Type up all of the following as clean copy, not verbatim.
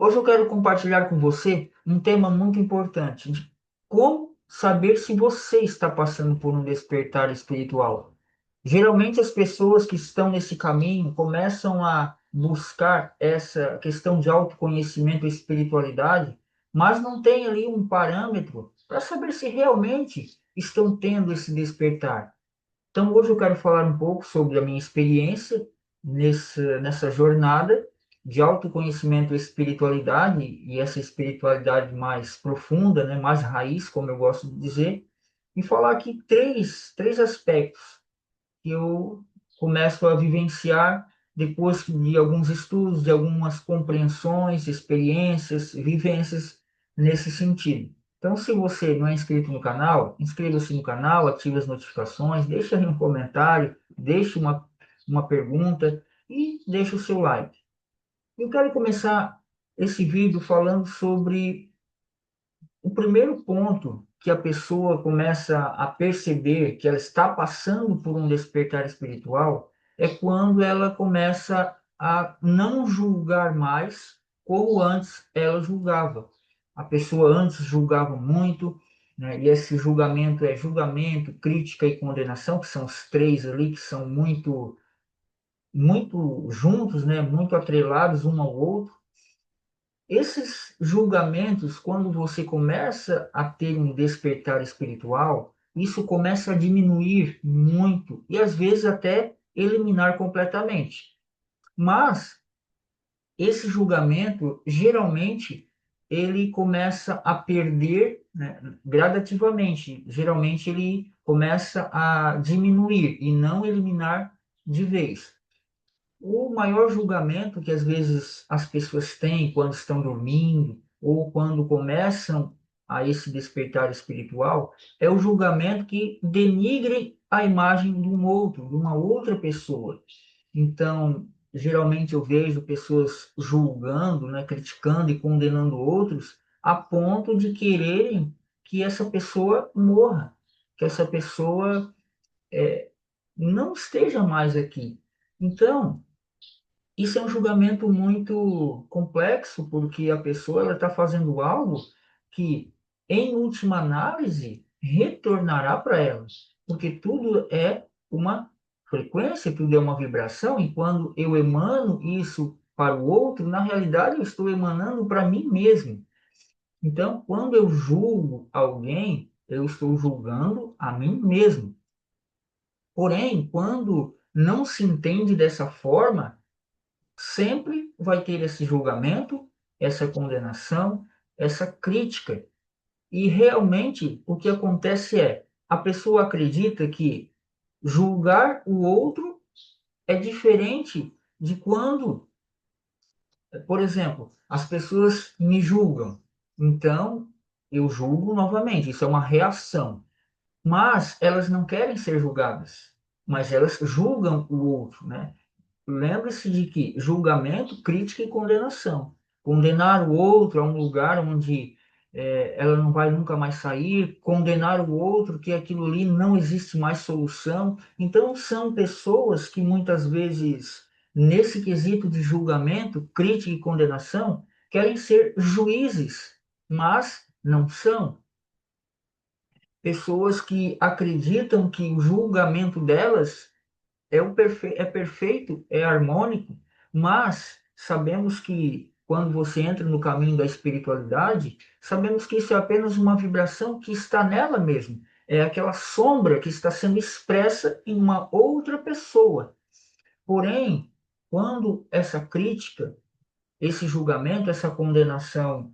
Hoje eu quero compartilhar com você um tema muito importante, de como saber se você está passando por um despertar espiritual. Geralmente as pessoas que estão nesse caminho começam a buscar essa questão de autoconhecimento e espiritualidade, mas não tem ali um parâmetro para saber se realmente estão tendo esse despertar. Então, hoje eu quero falar um pouco sobre a minha experiência nessa jornada de autoconhecimento e espiritualidade, e essa espiritualidade mais profunda, né, mais raiz, como eu gosto de dizer, e falar aqui três aspectos que eu começo a vivenciar depois de alguns estudos, de algumas compreensões, experiências, vivências nesse sentido. Então, se você não é inscrito no canal, inscreva-se no canal, ative as notificações, deixe aí um comentário, deixe uma pergunta e deixe o seu like. Eu quero começar esse vídeo falando sobre o primeiro ponto que a pessoa começa a perceber que ela está passando por um despertar espiritual é quando ela começa a não julgar mais como antes ela julgava. A pessoa antes julgava muito, né? E esse julgamento é julgamento, crítica e condenação, que são os três ali que são muito juntos, né? Muito atrelados um ao outro. Esses julgamentos, quando você começa a ter um despertar espiritual, isso começa a diminuir muito e às vezes até eliminar completamente. Mas esse julgamento, geralmente, ele começa a perder, né, gradativamente. Geralmente, ele começa a diminuir e não eliminar de vez. O maior julgamento que às vezes as pessoas têm quando estão dormindo ou quando começam a esse despertar espiritual é o julgamento que denigre a imagem de um outro, de uma outra pessoa. Então, geralmente eu vejo pessoas julgando, né, criticando e condenando outros a ponto de quererem que essa pessoa morra, que essa pessoa não esteja mais aqui. Então, isso é um julgamento muito complexo, porque a pessoa está fazendo algo que, em última análise, retornará para ela, porque tudo é uma frequência, tudo é uma vibração, e quando eu emano isso para o outro, na realidade eu estou emanando para mim mesmo. Então, quando eu julgo alguém, eu estou julgando a mim mesmo. Porém, quando não se entende dessa forma, sempre vai ter esse julgamento, essa condenação, essa crítica. E realmente o que acontece é, a pessoa acredita que julgar o outro é diferente de quando, por exemplo, as pessoas me julgam. Então, eu julgo novamente, isso é uma reação. Mas elas não querem ser julgadas, mas elas julgam o outro, né? Lembre-se de que julgamento, crítica e condenação. Condenar o outro a um lugar onde ela não vai nunca mais sair, condenar o outro que aquilo ali não existe mais solução. Então, são pessoas que muitas vezes, nesse quesito de julgamento, crítica e condenação, querem ser juízes, mas não são. Pessoas que acreditam que o julgamento delas é perfeito, é harmônico, mas sabemos que quando você entra no caminho da espiritualidade, sabemos que isso é apenas uma vibração que está nela mesmo. É aquela sombra que está sendo expressa em uma outra pessoa. Porém, quando essa crítica, esse julgamento, essa condenação,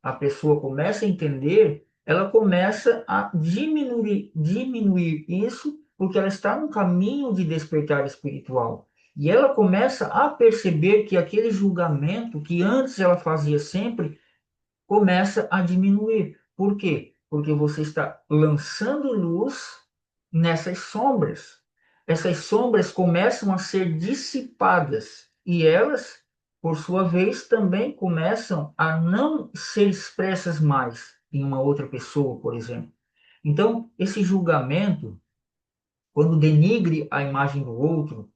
a pessoa começa a entender, ela começa a diminuir isso, porque ela está no caminho de despertar espiritual. E ela começa a perceber que aquele julgamento que antes ela fazia sempre começa a diminuir. Por quê? Porque você está lançando luz nessas sombras. Essas sombras começam a ser dissipadas e elas, por sua vez, também começam a não ser expressas mais em uma outra pessoa, por exemplo. Então, esse julgamento, quando denigre a imagem do outro,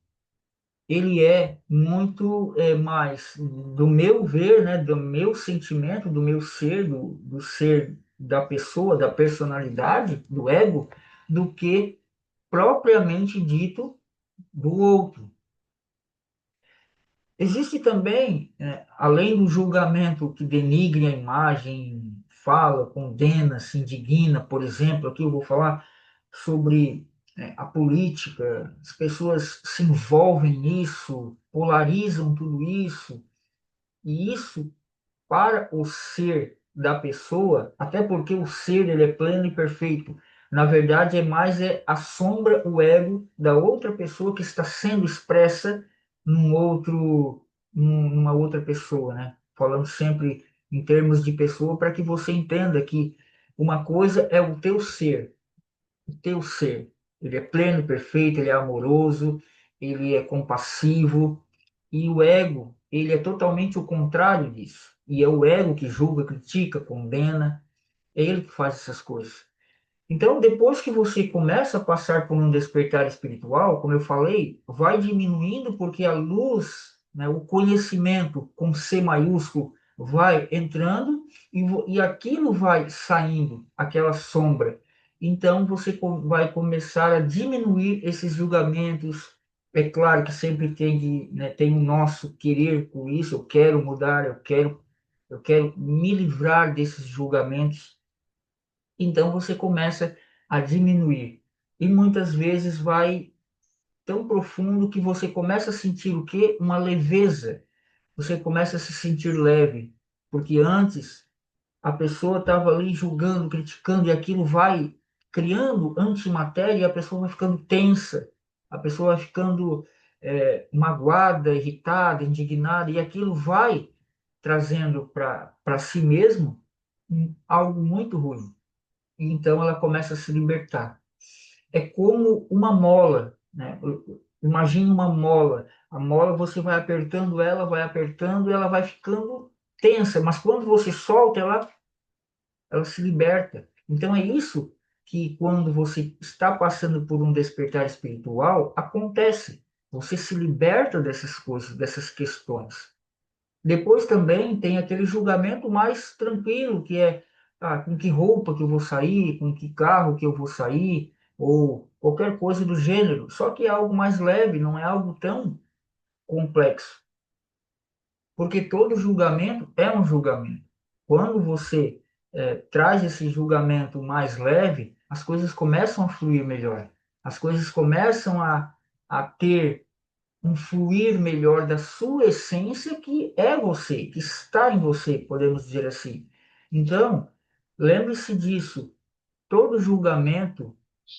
ele é muito mais do meu ver, né, do meu sentimento, do meu ser, do ser da pessoa, da personalidade, do ego, do que propriamente dito do outro. Existe também, além do julgamento que denigre a imagem, fala, condena, se indigna, por exemplo, aqui eu vou falar sobre a política, as pessoas se envolvem nisso, polarizam tudo isso, e isso para o ser da pessoa, até porque o ser ele é pleno e perfeito. Na verdade, é mais a sombra, o ego da outra pessoa que está sendo expressa numa outra pessoa, né? Falando sempre em termos de pessoa para que você entenda que uma coisa é o teu ser. Ele é pleno, perfeito, ele é amoroso, ele é compassivo, e o ego, ele é totalmente o contrário disso. E é o ego que julga, critica, condena, é ele que faz essas coisas. Então, depois que você começa a passar por um despertar espiritual, como eu falei, vai diminuindo porque a luz, né, o conhecimento com C maiúsculo, vai entrando e aquilo vai saindo, aquela sombra. Então, você vai começar a diminuir esses julgamentos. É claro que sempre tem o nosso querer com isso, eu quero mudar, eu quero me livrar desses julgamentos, então você começa a diminuir. E muitas vezes vai tão profundo que você começa a sentir o quê? Uma leveza. Você começa a se sentir leve, porque antes a pessoa estava ali julgando, criticando, e aquilo vai criando antimatéria e a pessoa vai ficando tensa, a pessoa vai ficando magoada, irritada, indignada, e aquilo vai trazendo para si mesmo algo muito ruim. Então ela começa a se libertar. É como uma mola, né? Imagine uma mola. A mola você vai apertando, e ela vai ficando tensa, mas quando você solta, ela se liberta. Então é isso que quando você está passando por um despertar espiritual, acontece. Você se liberta dessas coisas, dessas questões. Depois também tem aquele julgamento mais tranquilo, que é com que roupa que eu vou sair, com que carro que eu vou sair, ou qualquer coisa do gênero. Só que é algo mais leve, não é algo tão complexo, porque todo julgamento é um julgamento. Quando você traz esse julgamento mais leve, as coisas começam a fluir melhor, as coisas começam a ter um fluir melhor da sua essência, que é você, que está em você, podemos dizer assim. Então, lembre-se disso. Todo julgamento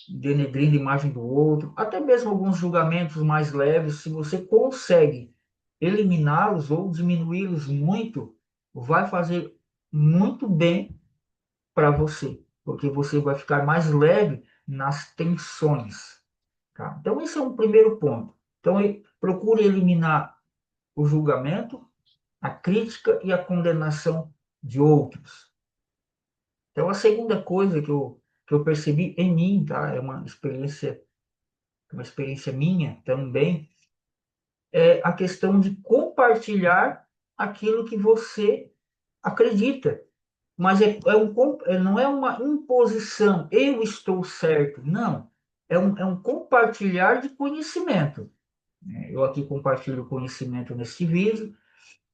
denegrindo a imagem do outro, até mesmo alguns julgamentos mais leves, se você consegue eliminá-los ou diminuí-los muito, vai fazer muito bem para você, porque você vai ficar mais leve nas tensões. Tá? Então, esse é um primeiro ponto. Então, procure eliminar o julgamento, a crítica e a condenação de outros. Então, a segunda coisa que eu percebi em mim, tá? É uma experiência minha também, é a questão de compartilhar aquilo que você acredita. Mas não é uma imposição, eu estou certo. Não. É um compartilhar de conhecimento. Eu aqui compartilho conhecimento nesse vídeo,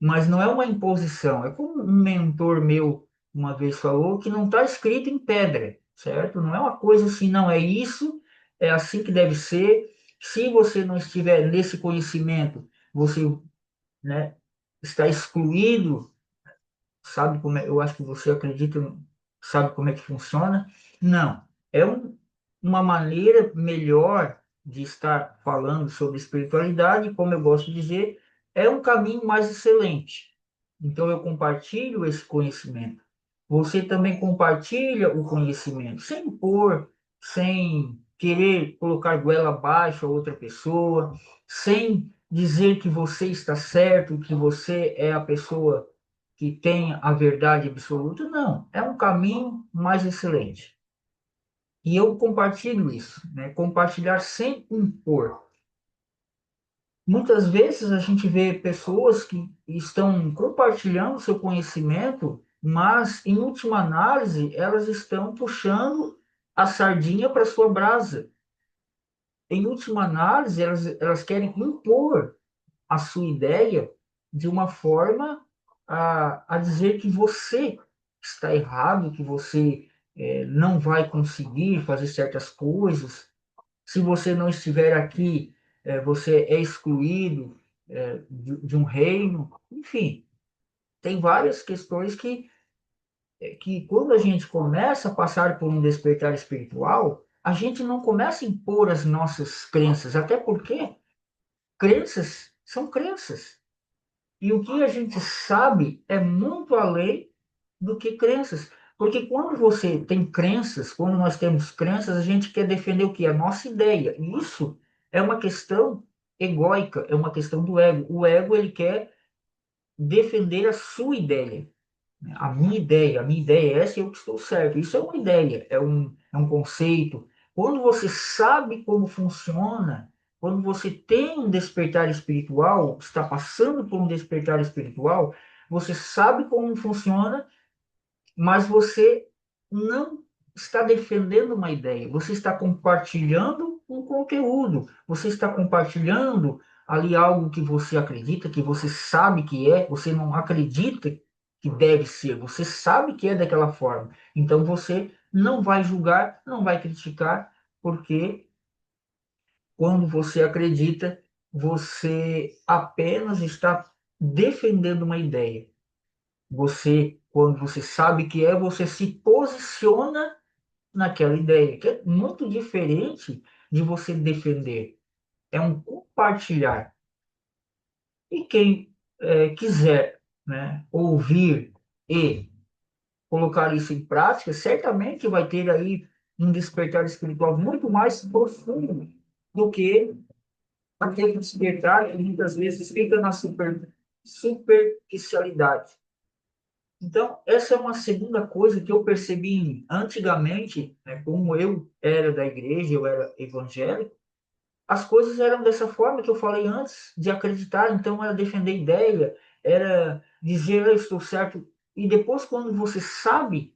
mas não é uma imposição. É como um mentor meu uma vez falou, que não está escrito em pedra, certo? Não é uma coisa assim, não é isso, é assim que deve ser. Se você não estiver nesse conhecimento, você, né, está excluído. Sabe como é? Eu acho que você acredita, sabe como é que funciona? Não. É uma maneira melhor de estar falando sobre espiritualidade, como eu gosto de dizer, é um caminho mais excelente. Então eu compartilho esse conhecimento. Você também compartilha o conhecimento, sem impor, sem querer colocar goela abaixo a outra pessoa, sem dizer que você está certo, que você é a pessoa que tem a verdade absoluta. Não, é um caminho mais excelente. E eu compartilho isso, né? Compartilhar sem impor. Muitas vezes a gente vê pessoas que estão compartilhando seu conhecimento, mas, em última análise, elas estão puxando a sardinha para sua brasa. Em última análise, elas querem impor a sua ideia de uma forma a dizer que você está errado, que você não vai conseguir fazer certas coisas. Se você não estiver aqui, você é excluído de um reino. Enfim, tem várias questões que quando a gente começa a passar por um despertar espiritual, a gente não começa a impor as nossas crenças, até porque crenças são crenças. E o que a gente sabe é muito além do que crenças. Porque quando você tem crenças, quando nós temos crenças, a gente quer defender o que? A nossa ideia. E isso é uma questão egóica, é uma questão do ego. O ego, ele quer defender a sua ideia. A minha ideia é essa e eu que estou certo. Isso é uma ideia, é um conceito. Quando você sabe como funciona, quando você tem um despertar espiritual, está passando por um despertar espiritual, você sabe como funciona, mas você não está defendendo uma ideia, você está compartilhando um conteúdo, você está compartilhando ali algo que você acredita, que você sabe que é, você não acredita que deve ser, você sabe que é daquela forma. Então você não vai julgar, não vai criticar, porque quando você acredita, você apenas está defendendo uma ideia. Você, quando você sabe que é, você se posiciona naquela ideia, que é muito diferente de você defender. É um compartilhar. E quem quiser, né, ouvir e colocar isso em prática, certamente vai ter aí um despertar espiritual muito mais profundo do que aquele despertar que muitas vezes fica na superficialidade. Então, essa é uma segunda coisa que eu percebi antigamente, né, como eu era da igreja, eu era evangélico, as coisas eram dessa forma que eu falei antes, de acreditar, então era defender ideia, era dizer eu estou certo, e depois quando você sabe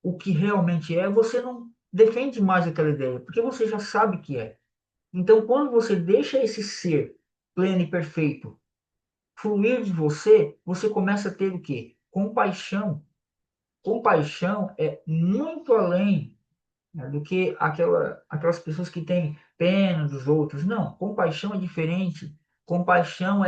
o que realmente é, você não defende mais aquela ideia, porque você já sabe que é. Então, quando você deixa esse ser pleno e perfeito fluir de você, você começa a ter o quê? Compaixão. Compaixão é muito além, né, do que aquelas pessoas que têm pena dos outros. Não, compaixão é diferente. Compaixão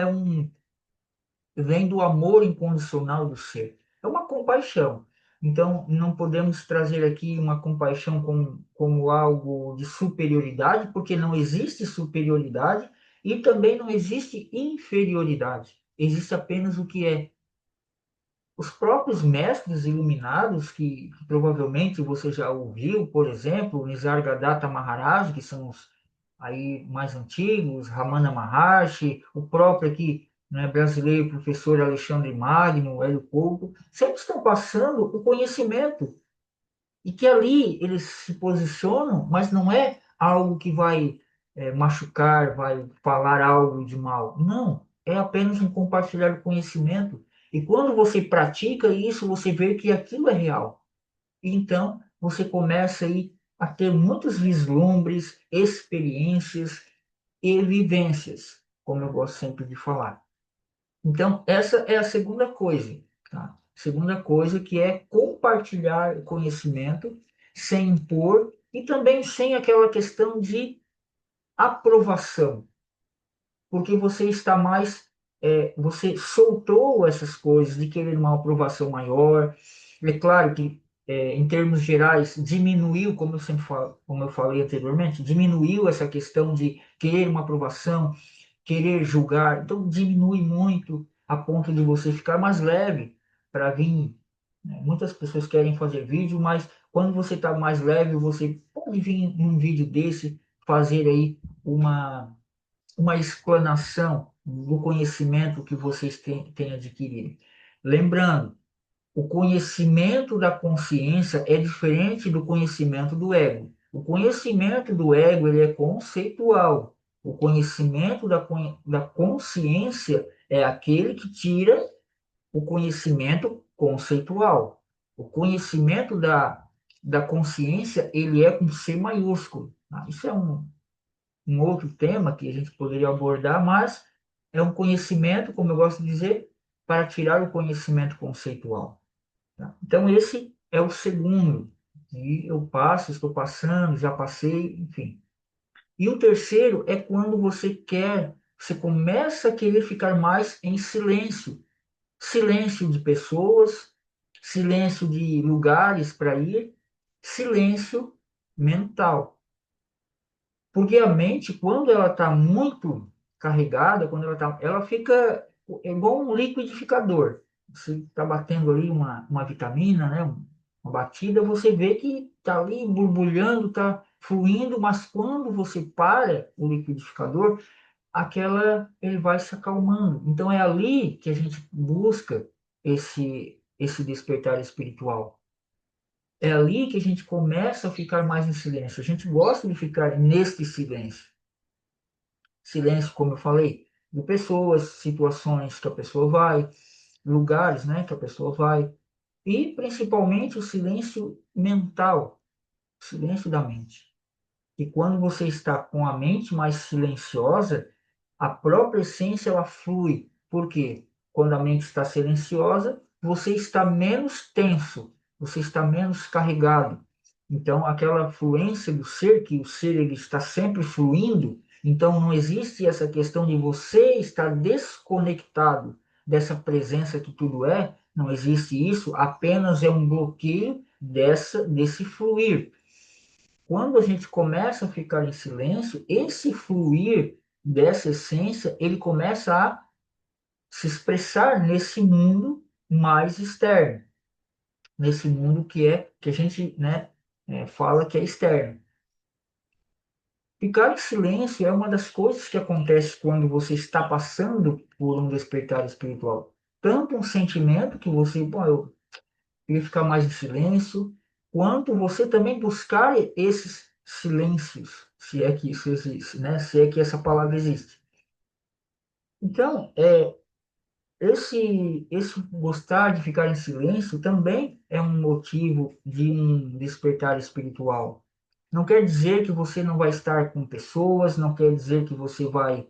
vem do amor incondicional do ser. É uma compaixão. Então, não podemos trazer aqui uma compaixão como algo de superioridade, porque não existe superioridade e também não existe inferioridade. Existe apenas o que é. Os próprios mestres iluminados, que provavelmente você já ouviu, por exemplo, o Nisargadatta Maharaj, que são os aí mais antigos, Ramana Maharshi, o próprio aqui, né, brasileiro, professor Alexandre Magno, Hélio Couto, sempre estão passando o conhecimento e que ali eles se posicionam, mas não é algo que vai machucar, vai falar algo de mal. Não, é apenas um compartilhar o conhecimento. E quando você pratica isso, você vê que aquilo é real. Então, você começa aí a ter muitos vislumbres, experiências e vivências, como eu gosto sempre de falar. Então, essa é a segunda coisa, tá? Segunda coisa que é compartilhar conhecimento sem impor e também sem aquela questão de aprovação, porque você está mais, você soltou essas coisas de querer uma aprovação maior. É claro que, em termos gerais, diminuiu, como eu sempre falo, como eu falei anteriormente, diminuiu essa questão de querer uma aprovação, querer julgar, então diminui muito a ponto de você ficar mais leve para vir. Né? Muitas pessoas querem fazer vídeo, mas quando você está mais leve, você pode vir num vídeo desse fazer aí uma explanação do conhecimento que vocês têm adquirido. Lembrando, o conhecimento da consciência é diferente do conhecimento do ego. O conhecimento do ego ele é conceitual. O conhecimento da consciência é aquele que tira o conhecimento conceitual. O conhecimento da consciência, ele é com C maiúsculo. Tá? Isso é um outro tema que a gente poderia abordar, mas é um conhecimento, como eu gosto de dizer, para tirar o conhecimento conceitual. Tá? Então, esse é o segundo. E eu passo, estou passando, já passei, enfim. E o terceiro é quando você começa a querer ficar mais em silêncio. Silêncio de pessoas, silêncio de lugares para ir, silêncio mental. Porque a mente, quando ela está muito carregada, ela fica igual um liquidificador. Você está batendo ali uma vitamina, né? Uma batida, você vê que está ali borbulhando, está fluindo, mas quando você para o liquidificador, ele vai se acalmando. Então é ali que a gente busca esse despertar espiritual. É ali que a gente começa a ficar mais em silêncio. A gente gosta de ficar neste silêncio. Silêncio, como eu falei, de pessoas, situações que a pessoa vai, lugares, né, que a pessoa vai, e principalmente o silêncio mental, o silêncio da mente. E quando você está com a mente mais silenciosa, a própria essência ela flui. Por quê? Quando a mente está silenciosa, você está menos tenso, você está menos carregado. Então, aquela fluência do ser, que o ser ele está sempre fluindo, então não existe essa questão de você estar desconectado dessa presença que tudo é, não existe isso, apenas é um bloqueio desse fluir. Quando a gente começa a ficar em silêncio, esse fluir dessa essência, ele começa a se expressar nesse mundo mais externo, nesse mundo que a gente, né, fala que é externo. Ficar em silêncio é uma das coisas que acontece quando você está passando por um despertar espiritual. Tanto um sentimento que você, bom, eu queria ficar mais em silêncio, quanto você também buscar esses silêncios, se é que isso existe, né? Se é que essa palavra existe. Então, esse gostar de ficar em silêncio também é um motivo de um despertar espiritual. Não quer dizer que você não vai estar com pessoas, não quer dizer que você vai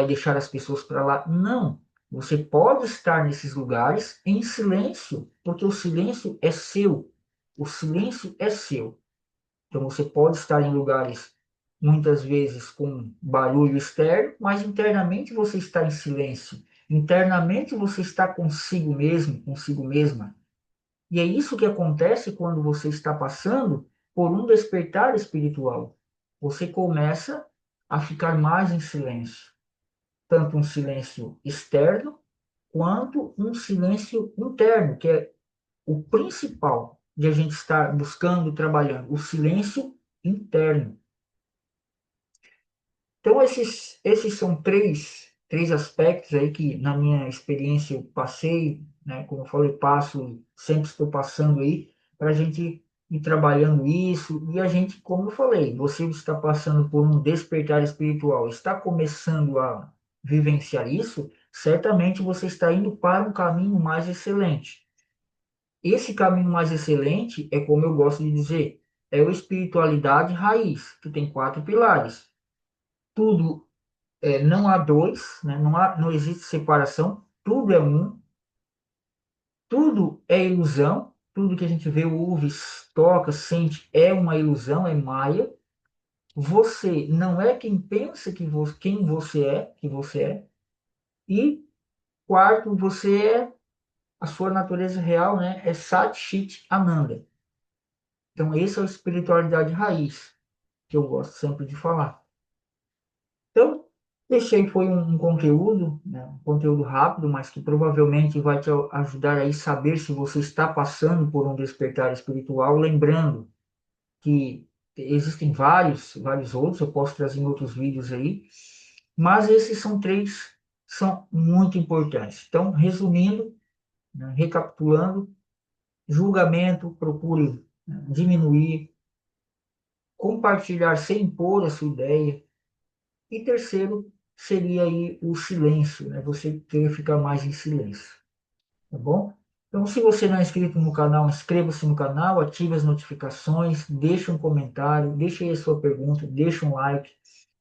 deixar as pessoas para lá. Não. Você pode estar nesses lugares em silêncio, porque o silêncio é seu. O silêncio é seu. Então você pode estar em lugares muitas vezes com barulho externo, mas internamente você está em silêncio. Internamente você está consigo mesmo, consigo mesma. E é isso que acontece quando você está passando por um despertar espiritual. Você começa a ficar mais em silêncio, tanto um silêncio externo quanto um silêncio interno, que é o principal de a gente estar buscando, trabalhando, o silêncio interno. Então, esses são três aspectos aí que, na minha experiência, eu passei, né? Como eu falei, passo, sempre estou passando aí, para a gente ir trabalhando isso. E a gente, como eu falei, você está passando por um despertar espiritual, está começando a vivenciar isso, certamente você está indo para um caminho mais excelente. Esse caminho mais excelente é, como eu gosto de dizer, é a espiritualidade raiz, que tem quatro pilares. Tudo não há dois, né? Não existe separação, tudo é um, tudo é ilusão, tudo que a gente vê, ouve, toca, sente é uma ilusão, é maia. Você não é quem pensa quem você é. E quarto, você a sua natureza real, né? É Sat Chit Ananda. Então, essa é a espiritualidade raiz que eu gosto sempre de falar. Então, deixei foi um conteúdo, né, um conteúdo rápido, mas que provavelmente vai te ajudar aí saber se você está passando por um despertar espiritual, lembrando que existem vários outros, eu posso trazer em outros vídeos aí, mas esses são três, são muito importantes. Então, resumindo, né, recapitulando, julgamento, procure, né, diminuir, compartilhar sem impor a sua ideia, E terceiro seria aí o silêncio, né? Você ter que ficar mais em silêncio, tá bom? Então, se você não é inscrito no canal, inscreva-se no canal, ative as notificações, deixe um comentário, deixe aí a sua pergunta, deixe um like.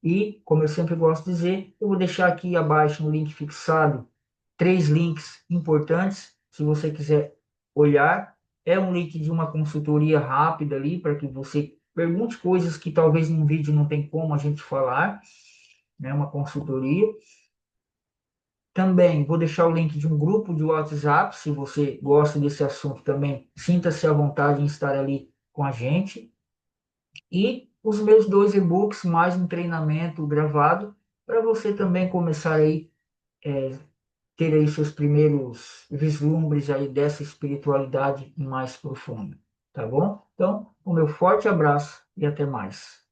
E, como eu sempre gosto de dizer, eu vou deixar aqui abaixo no link fixado 3 links importantes, se você quiser olhar. É um link de uma consultoria rápida ali, para que você pergunte coisas que talvez num vídeo não tem como a gente falar, né? Uma consultoria. Também vou deixar o link de um grupo de WhatsApp, se você gosta desse assunto também, sinta-se à vontade em estar ali com a gente. E os meus 2 e-books, mais um treinamento gravado, para você também começar aí, ter aí seus primeiros vislumbres aí dessa espiritualidade mais profunda, tá bom? Então, o meu forte abraço e até mais.